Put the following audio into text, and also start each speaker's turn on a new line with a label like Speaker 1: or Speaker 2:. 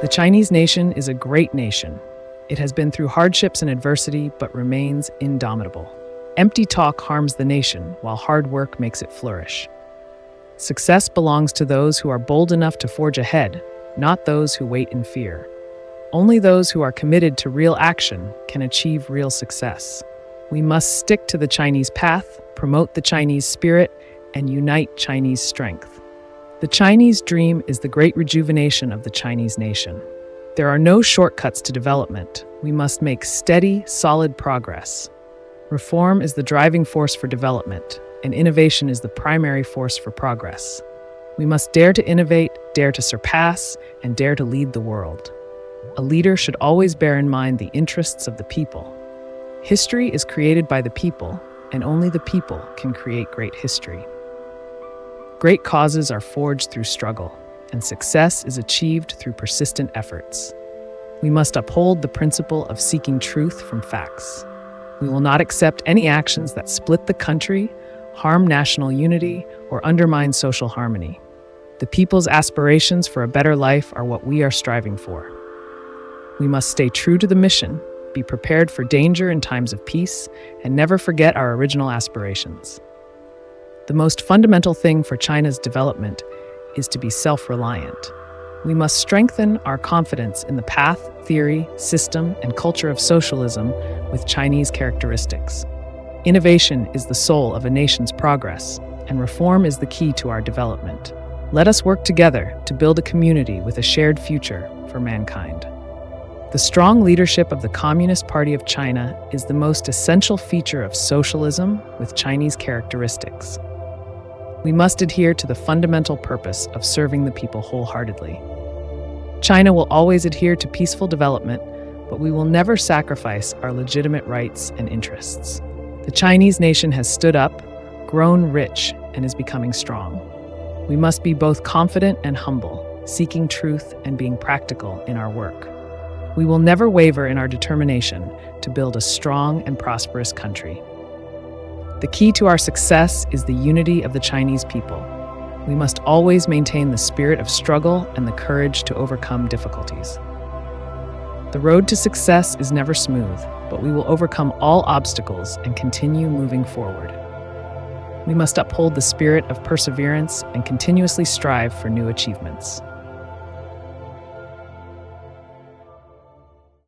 Speaker 1: The Chinese nation is a great nation. It has been through hardships and adversity, but remains indomitable. Empty talk harms the nation, while hard work makes it flourish. Success belongs to those who are bold enough to forge ahead, not those who wait in fear. Only those who are committed to real action can achieve real success. We must stick to the Chinese path, promote the Chinese spirit, and unite Chinese strength. The Chinese dream is the great rejuvenation of the Chinese nation. There are no shortcuts to development. We must make steady, solid progress. Reform is the driving force for development, and innovation is the primary force for progress. We must dare to innovate, dare to surpass, and dare to lead the world. A leader should always bear in mind the interests of the people. History is created by the people, and only the people can create great history. Great causes are forged through struggle, and success is achieved through persistent efforts. We must uphold the principle of seeking truth from facts. We will not accept any actions that split the country, harm national unity, or undermine social harmony. The people's aspirations for a better life are what we are striving for. We must stay true to the mission, be prepared for danger in times of peace, and never forget our original aspirations. The most fundamental thing for China's development is to be self-reliant. We must strengthen our confidence in the path, theory, system, and culture of socialism with Chinese characteristics. Innovation is the soul of a nation's progress, and reform is the key to our development. Let us work together to build a community with a shared future for mankind. The strong leadership of the Communist Party of China is the most essential feature of socialism with Chinese characteristics. We must adhere to the fundamental purpose of serving the people wholeheartedly. China will always adhere to peaceful development, but we will never sacrifice our legitimate rights and interests. The Chinese nation has stood up, grown rich, and is becoming strong. We must be both confident and humble, seeking truth and being practical in our work. We will never waver in our determination to build a strong and prosperous country. The key to our success is the unity of the Chinese people. We must always maintain the spirit of struggle and the courage to overcome difficulties. The road to success is never smooth, but we will overcome all obstacles and continue moving forward. We must uphold the spirit of perseverance and continuously strive for new achievements.